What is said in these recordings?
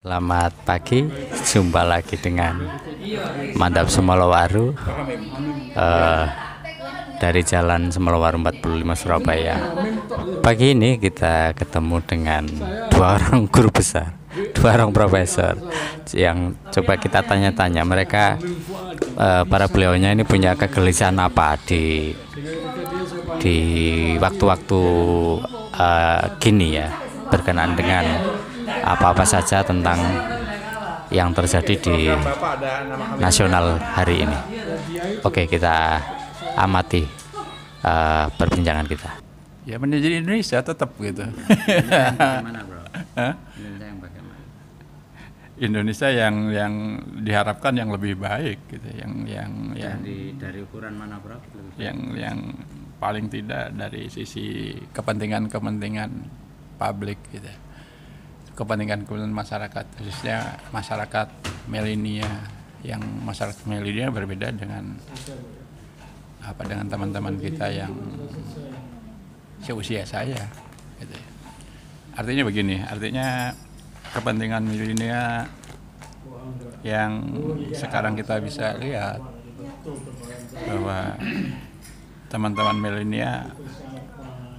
Selamat pagi, jumpa lagi dengan Mandap Semolowaru dari Jalan Semolowaru 45 Surabaya. Pagi ini kita ketemu dengan dua orang guru besar, dua orang profesor yang coba kita tanya-tanya mereka, para beliaunya ini punya kegelisahan apa di waktu-waktu gini ya, berkenaan dengan apa-apa saja tentang yang terjadi di nasional hari ini. Oke, kita amati perbincangan kita. Ya menjadi Indonesia tetap gitu. Bagaimana, bro? Indonesia yang diharapkan yang lebih baik gitu, yang dari ukuran mana, bro? yang paling tidak dari sisi kepentingan publik gitu. Kepentingan masyarakat, khususnya masyarakat milenial, yang masyarakat milenial berbeda dengan teman-teman kita yang seusia saya gitu. Artinya begini, kepentingan milenial yang sekarang kita bisa lihat bahwa teman-teman milenial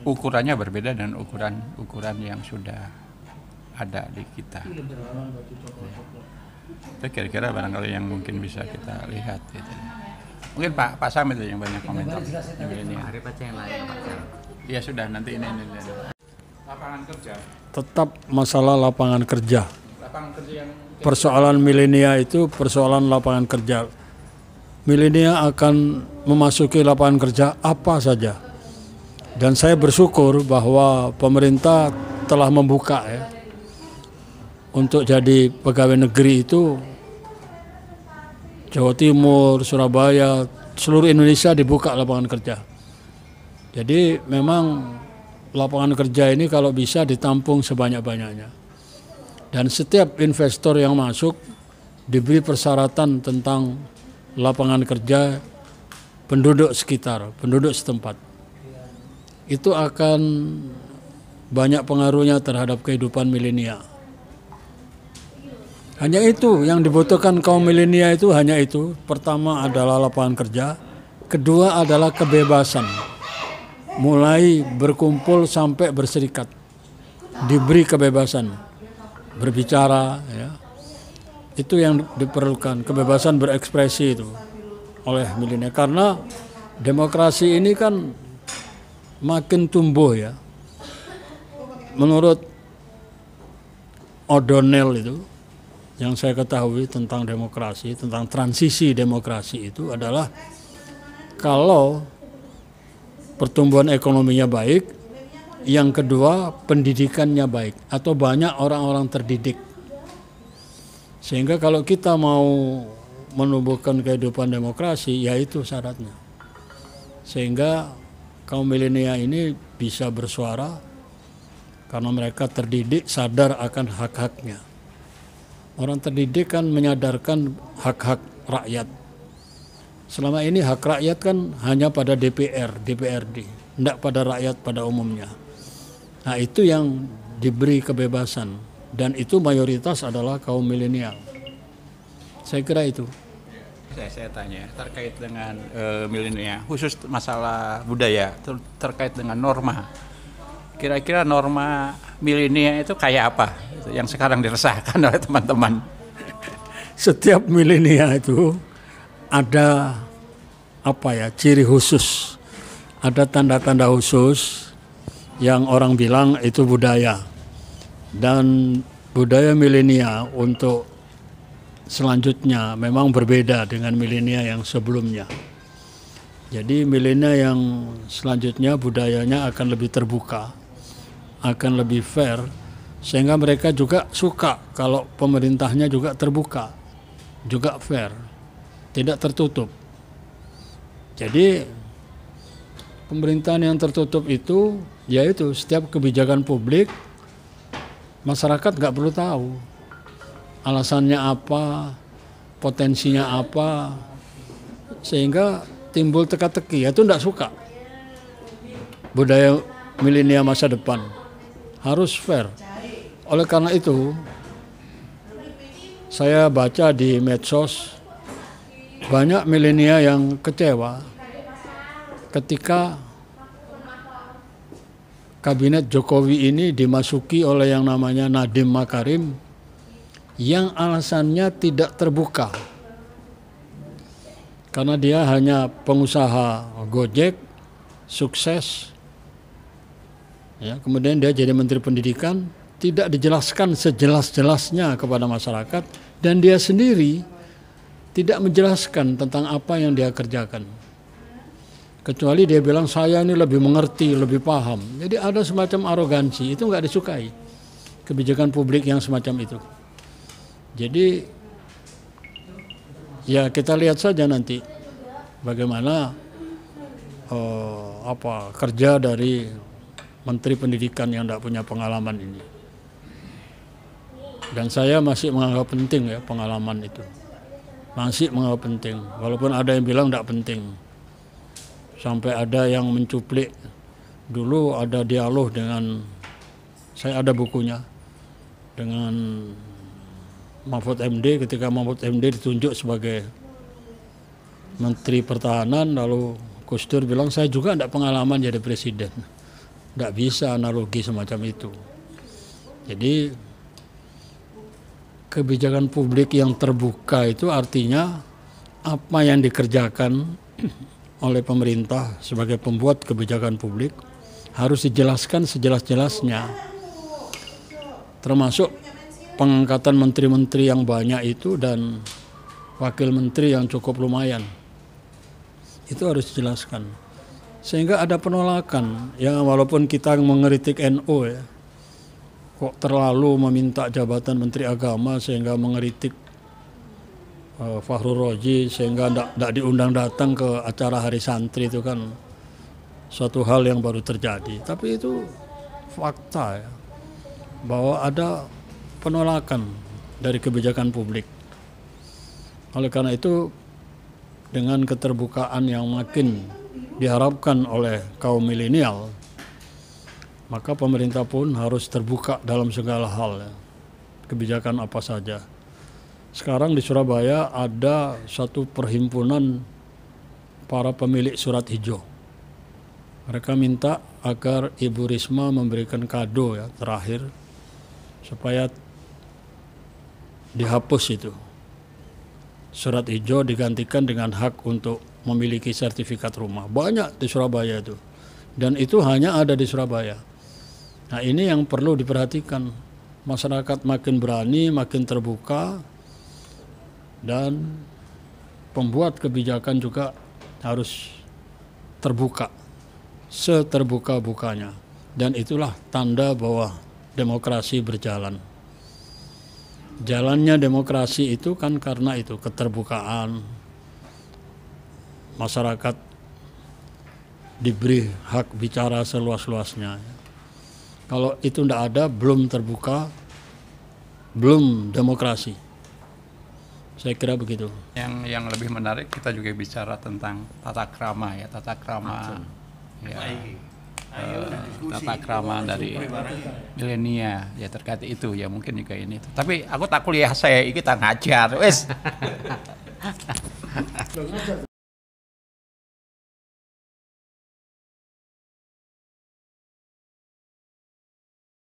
ukurannya berbeda dengan ukuran yang sudah ada di kita. Itu kira-kira barangkali yang mungkin bisa kita lihat gitu. Mungkin Pak Sam itu yang banyak komentar. Arif aja yang lain, Pak. Iya sudah, nanti ini. Lapangan kerja. Tetap masalah lapangan kerja. Lapangan kerja yang Persoalan milenial itu persoalan lapangan kerja. Milenial akan memasuki lapangan kerja apa saja. Dan saya bersyukur bahwa pemerintah telah membuka ya. Untuk jadi pegawai negeri itu Jawa Timur, Surabaya, seluruh Indonesia dibuka lapangan kerja. Jadi memang lapangan kerja ini kalau bisa ditampung sebanyak-banyaknya. Dan setiap investor yang masuk diberi persyaratan tentang lapangan kerja penduduk sekitar, penduduk setempat. Itu akan banyak pengaruhnya terhadap kehidupan milenial. Hanya itu yang dibutuhkan kaum milenial itu hanya itu. Pertama adalah lapangan kerja, kedua adalah kebebasan. Mulai berkumpul sampai berserikat. Diberi kebebasan berbicara ya. Itu yang diperlukan, kebebasan berekspresi itu oleh milenial, karena demokrasi ini kan makin tumbuh ya. Menurut O'Donnell itu yang saya ketahui tentang demokrasi, tentang transisi demokrasi itu adalah kalau pertumbuhan ekonominya baik, yang kedua pendidikannya baik atau banyak orang-orang terdidik. Sehingga kalau kita mau menumbuhkan kehidupan demokrasi, yaitu syaratnya. Sehingga kaum milenial ini bisa bersuara karena mereka terdidik, sadar akan hak-haknya. Orang terdidik kan menyadarkan hak-hak rakyat. Selama ini hak rakyat kan hanya pada DPR, DPRD, tidak pada rakyat pada umumnya. Nah itu yang diberi kebebasan, dan itu mayoritas adalah kaum milenial. Saya kira itu. Saya tanya terkait dengan milenial, khusus masalah budaya, terkait dengan norma. Kira-kira norma milenial itu kayak apa yang sekarang diresahkan oleh teman-teman? Setiap milenial itu ada ciri khusus, ada tanda-tanda khusus yang orang bilang itu budaya. Dan budaya milenial untuk selanjutnya memang berbeda dengan milenial yang sebelumnya. Jadi milenial yang selanjutnya budayanya akan lebih terbuka, akan lebih fair, sehingga mereka juga suka kalau pemerintahnya juga terbuka, juga fair, tidak tertutup. Jadi pemerintahan yang tertutup itu, yaitu setiap kebijakan publik masyarakat nggak perlu tahu alasannya apa, potensinya apa, sehingga timbul teka-teki. Itu nggak suka. Budaya milenial masa depan harus fair. Oleh karena itu saya baca di medsos banyak milenial yang kecewa ketika kabinet Jokowi ini dimasuki oleh yang namanya Nadiem Makarim yang alasannya tidak terbuka. Karena dia hanya pengusaha Gojek, sukses. Ya, kemudian dia jadi Menteri Pendidikan, tidak dijelaskan sejelas-jelasnya kepada masyarakat, dan dia sendiri tidak menjelaskan tentang apa yang dia kerjakan. Kecuali dia bilang saya ini lebih mengerti, lebih paham. Jadi ada semacam arogansi, itu nggak disukai kebijakan publik yang semacam itu. Jadi ya kita lihat saja nanti bagaimana kerja dari Menteri Pendidikan yang tidak punya pengalaman ini. Dan saya masih menganggap penting ya pengalaman itu. Masih menganggap penting, walaupun ada yang bilang tidak penting. Sampai ada yang mencuplik, dulu ada dialog dengan, saya ada bukunya, dengan Mahfud MD ketika Mahfud MD ditunjuk sebagai Menteri Pertahanan, lalu Gus Dur bilang saya juga tidak pengalaman jadi presiden. Tidak bisa analogi semacam itu. Jadi kebijakan publik yang terbuka itu artinya apa yang dikerjakan oleh pemerintah sebagai pembuat kebijakan publik harus dijelaskan sejelas-jelasnya, termasuk pengangkatan menteri-menteri yang banyak itu dan wakil menteri yang cukup lumayan. Itu harus dijelaskan sehingga ada penolakan ya, walaupun kita mengkritik NU ya, kok terlalu meminta jabatan Menteri Agama sehingga mengkritik Fakhrul Razi sehingga tidak diundang datang ke acara Hari Santri, itu kan suatu hal yang baru terjadi. Tapi itu fakta ya, bahwa ada penolakan dari kebijakan publik. Oleh karena itu dengan keterbukaan yang makin diharapkan oleh kaum milenial, maka pemerintah pun harus terbuka dalam segala hal ya, kebijakan apa saja. Sekarang di Surabaya ada satu perhimpunan para pemilik surat hijau. Mereka minta agar Ibu Risma memberikan kado ya terakhir supaya dihapus itu. Surat hijau digantikan dengan hak untuk memiliki sertifikat rumah. Banyak di Surabaya itu. Dan itu hanya ada di Surabaya. Nah ini yang perlu diperhatikan. Masyarakat makin berani, makin terbuka, dan pembuat kebijakan juga harus terbuka, seterbuka-bukanya. Dan itulah tanda bahwa demokrasi berjalan. Jalannya demokrasi itu kan karena itu, keterbukaan, masyarakat diberi hak bicara seluas-luasnya. Kalau itu tidak ada, belum terbuka, belum demokrasi. Saya kira begitu. Yang lebih menarik kita juga bicara tentang tata krama ya, tata krama ya, tata krama dari milenial ya terkait itu ya, mungkin juga ini. Tapi aku tak kuliah saya iki tak ngajar wes.